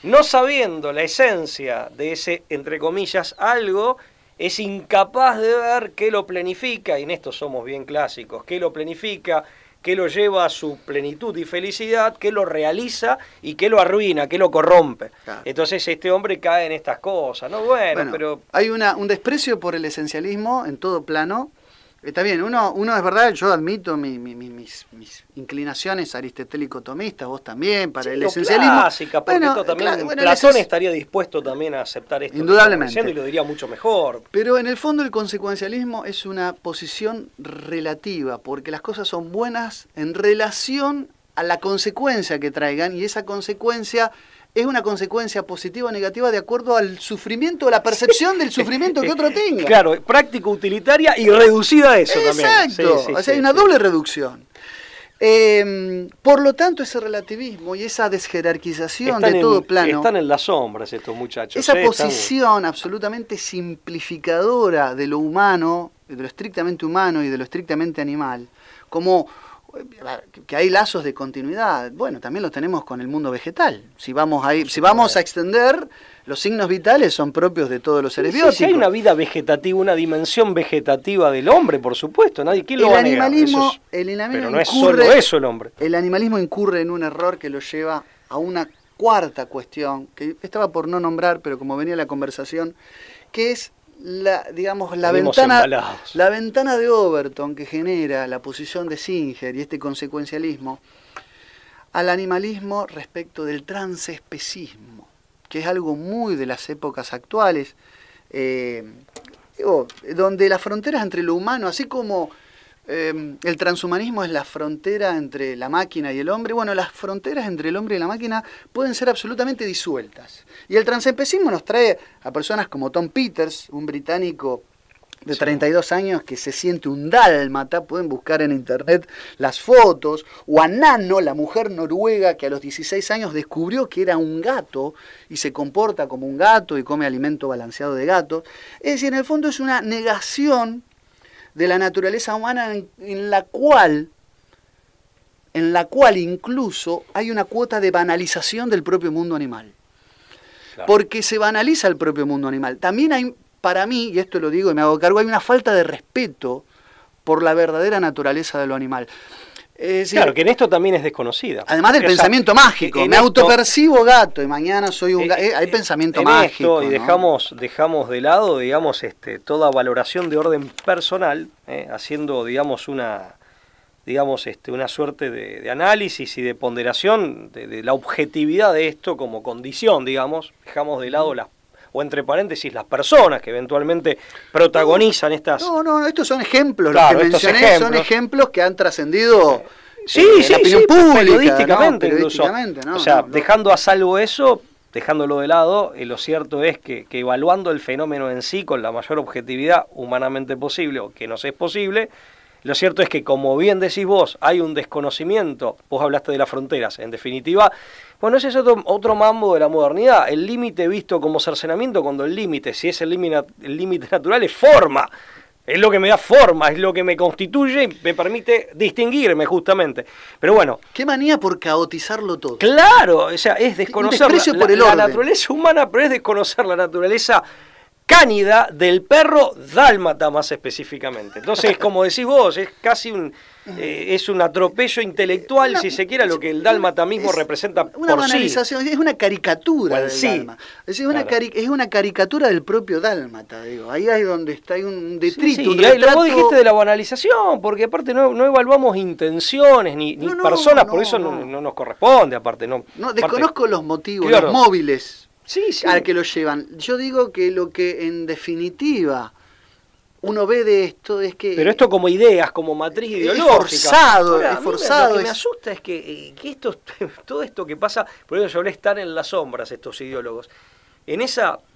No sabiendo la esencia de ese, entre comillas, algo, es incapaz de ver qué lo planifica, y en esto somos bien clásicos, qué lo planifica, qué lo lleva a su plenitud y felicidad, qué lo realiza y qué lo arruina, qué lo corrompe. Claro. Entonces este hombre cae en estas cosas, ¿no? Bueno, pero... Hay un desprecio por el esencialismo en todo plano. Está bien, uno es verdad, yo admito mis inclinaciones aristotélico-tomistas, vos también, para el esencialismo. Clásica, porque esto también Platón estaría dispuesto también a aceptar esto. Indudablemente. Y lo diría mucho mejor. Pero en el fondo el consecuencialismo es una posición relativa, porque las cosas son buenas en relación a la consecuencia que traigan, y esa consecuencia es una consecuencia positiva o negativa de acuerdo al sufrimiento, o la percepción del sufrimiento que otro tenga. Claro, práctico, utilitaria y reducida a eso. Exacto. También. O sea, hay una doble reducción. Por lo tanto, ese relativismo y esa desjerarquización de todo plano... Están en las sombras estos muchachos. Esa posición absolutamente simplificadora de lo humano, de lo estrictamente humano y de lo estrictamente animal, como... que hay lazos de continuidad, bueno, también los tenemos con el mundo vegetal. Si vamos a extender, los signos vitales son propios de todos los seres bióticos. Si hay una vida vegetativa, una dimensión vegetativa del hombre, por supuesto, ¿quién lo va a negar? Pero no es solo eso el hombre. El animalismo incurre en un error que lo lleva a una cuarta cuestión, que estaba por no nombrar, pero como venía la conversación, que es la ventana de Overton que genera la posición de Singer y este consecuencialismo al animalismo respecto del transespecismo, que es algo muy de las épocas actuales, donde las fronteras entre lo humano, así como el transhumanismo es la frontera entre la máquina y el hombre, bueno, las fronteras entre el hombre y la máquina pueden ser absolutamente disueltas. Y el transespecismo nos trae a personas como Tom Peters, un británico de 32 años que se siente un dálmata, pueden buscar en internet las fotos, o a Nano, la mujer noruega que a los 16 años descubrió que era un gato y se comporta como un gato y come alimento balanceado de gatos. Es decir, en el fondo es una negación de la naturaleza humana en la cual incluso hay una cuota de banalización del propio mundo animal. Claro. Porque se banaliza el propio mundo animal. También hay, para mí, y esto lo digo y me hago cargo, hay una falta de respeto por la verdadera naturaleza de lo animal. Claro, que en esto también es desconocida. Además del pensamiento mágico, me autopercibo gato y mañana soy un gato. Hay pensamiento mágico. Y dejamos de lado, digamos, toda valoración de orden personal, haciendo, digamos, una suerte de análisis y de ponderación de la objetividad de esto como condición, digamos. Dejamos de lado o entre paréntesis, las personas que eventualmente protagonizan estas... No, estos son ejemplos, claro, los que mencioné son ejemplos que han trascendido la opinión pública, periodísticamente, ¿no? O sea, dejando a salvo eso, dejándolo de lado, lo cierto es que evaluando el fenómeno en sí con la mayor objetividad humanamente posible, o que nos es posible, Lo cierto es que, como bien decís vos, hay un desconocimiento. Vos hablaste de las fronteras. En definitiva, bueno, ese es otro mambo de la modernidad. El límite visto como cercenamiento, cuando el límite, si es el límite natural, es forma. Es lo que me da forma, es lo que me constituye y me permite distinguirme justamente. Pero bueno. Qué manía por caotizarlo todo. Claro, o sea, es desconocer la naturaleza humana, pero es desconocer la naturaleza cánida del perro dálmata más específicamente. Entonces, como decís vos, es casi es un atropello intelectual, si se quiere, lo que el dálmata mismo representa una por banalización, sí. Es una caricatura del sí. dálmata. Es una caricatura del propio dálmata, digo. Ahí es donde está, hay un detrito, sí, un retrato. Vos dijiste de la banalización, porque aparte no evaluamos intenciones ni personas, por eso no nos corresponde, aparte. No, desconozco los motivos, claro. los móviles. Sí. Al que lo llevan. Yo digo que lo que en definitiva uno ve de esto es que... Pero esto como ideas, como matriz ideológica. Es forzado. Lo que me asusta es que todo esto que pasa, por eso yo hablé, están en las sombras estos ideólogos.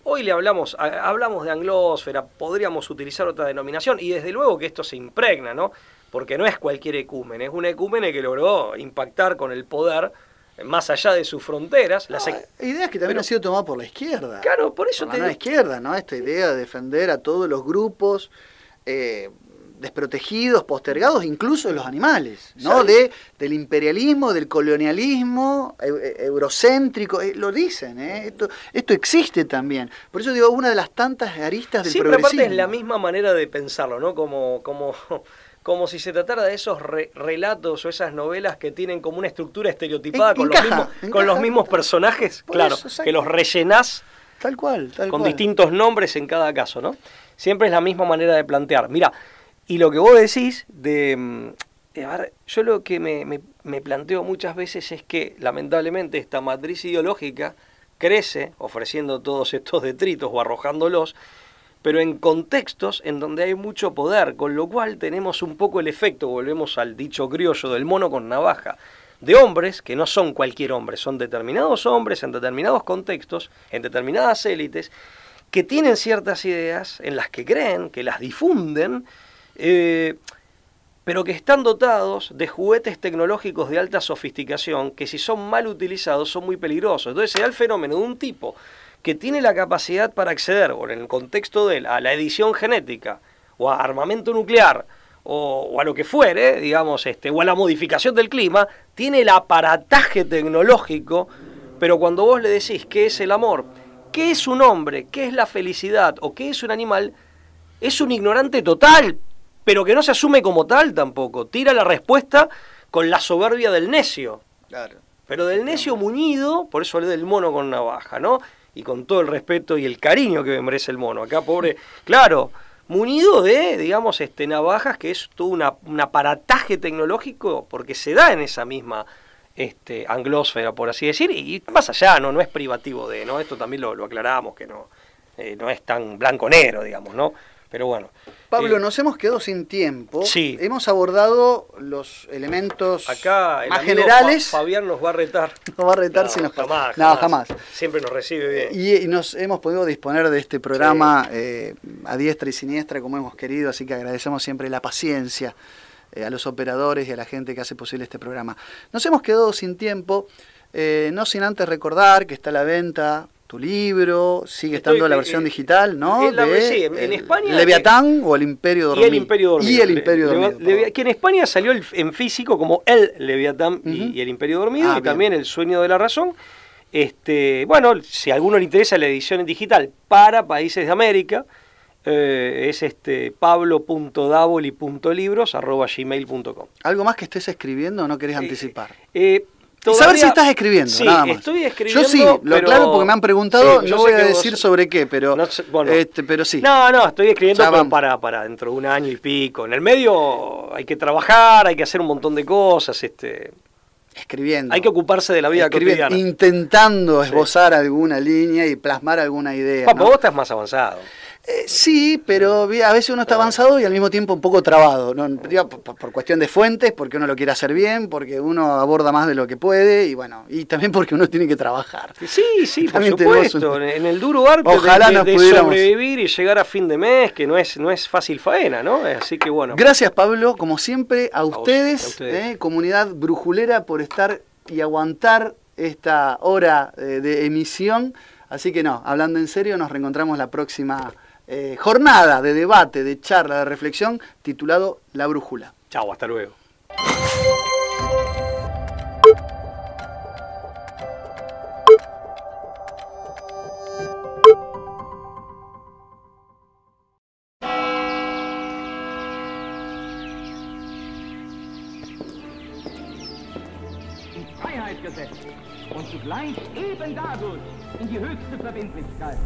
Hoy le hablamos de anglósfera, podríamos utilizar otra denominación, y desde luego que esto se impregna, ¿no? Porque no es cualquier ecúmene, es un ecúmene que logró impactar con el poder más allá de sus fronteras. Ideas que también han sido tomadas por la izquierda. Claro, por eso la izquierda, ¿no? Esta idea de defender a todos los grupos desprotegidos, postergados, incluso los animales, ¿no? Del imperialismo, del colonialismo eurocéntrico, lo dicen, esto existe también. Por eso digo, una de las tantas aristas del progresismo. Siempre aparte es la misma manera de pensarlo, ¿no? Como si se tratara de esos relatos o esas novelas que tienen como una estructura estereotipada con los mismos personajes, claro, eso, que los rellenás tal cual. Con distintos nombres en cada caso, ¿no? Siempre es la misma manera de plantear. Mira, y lo que vos decís yo lo que me planteo muchas veces es que lamentablemente esta matriz ideológica crece ofreciendo todos estos detritos o arrojándolos, pero en contextos en donde hay mucho poder, con lo cual tenemos un poco el efecto, volvemos al dicho criollo del mono con navaja, de hombres que no son cualquier hombre, son determinados hombres en determinados contextos, en determinadas élites, que tienen ciertas ideas en las que creen, que las difunden, pero que están dotados de juguetes tecnológicos de alta sofisticación que si son mal utilizados son muy peligrosos. Entonces se da el fenómeno de un tipo que tiene la capacidad para acceder, o en el contexto de él, a la edición genética, o a armamento nuclear, o a lo que fuere, digamos, o a la modificación del clima, tiene el aparataje tecnológico, pero cuando vos le decís qué es el amor, qué es un hombre, qué es la felicidad, o qué es un animal, es un ignorante total, pero que no se asume como tal tampoco. Tira la respuesta con la soberbia del necio. Claro. Pero del necio muñido, por eso hablé del mono con navaja, ¿no? Y con todo el respeto y el cariño que me merece el mono. Acá, pobre, claro, munido de, digamos, navajas, que es todo un aparataje tecnológico, porque se da en esa misma anglósfera, por así decir, y más allá, no es privativo de, ¿no? Esto también lo aclaramos, que no es tan blanco-negro, digamos, ¿no? Pero bueno. Pablo, nos hemos quedado sin tiempo. Sí. Hemos abordado los elementos acá más generales. Fabián nos va a retar. Nos va a retar si nos jamás. Siempre nos recibe bien. Y nos hemos podido disponer de este programa a diestra y siniestra como hemos querido, así que agradecemos siempre la paciencia a los operadores y a la gente que hace posible este programa. Nos hemos quedado sin tiempo, no sin antes recordar que está a la venta tu libro, sigue estando la versión digital, ¿no? Sí, en España. Leviatán o El Imperio Dormido. Y El Imperio Dormido. Y El Imperio Dormido. Que en España salió en físico como El Leviatán y El Imperio Dormido, y bien. También El Sueño de la Razón. Bueno, si a alguno le interesa la edición en digital para países de América, es pablo.davoli.libros@gmail.com. ¿Algo más que estés escribiendo o no querés anticipar? Todavía, saber si estás escribiendo, sí, nada más. Estoy escribiendo. Yo sí, lo aclaro porque me han preguntado, sí, no voy a decir sobre qué, pero, pero sí. No, estoy escribiendo para dentro de un año y pico. En el medio hay que trabajar, hay que hacer un montón de cosas. Escribiendo. Hay que ocuparse de la vida cotidiana. Intentando esbozar alguna línea y plasmar alguna idea. Papá, vos estás más avanzado. Sí, pero a veces uno está avanzado y al mismo tiempo un poco trabado, ¿no? Digo, por cuestión de fuentes, porque uno lo quiere hacer bien, porque uno aborda más de lo que puede y bueno, y también porque uno tiene que trabajar. Sí, por También supuesto, en el duro arte Ojalá nos de pudiéramos sobrevivir y llegar a fin de mes, que no es fácil faena, ¿no? Así que bueno. Gracias, Pablo, como siempre, a a ustedes, ustedes. comunidad brujulera, por estar y aguantar esta hora de emisión. Así que no, hablando en serio, nos reencontramos la próxima jornada de debate, de charla, de reflexión, titulado La Brújula. Chau, hasta luego. Freiheit gesetzt und zugleich eben dadurch in die höchste Verbindlichkeit.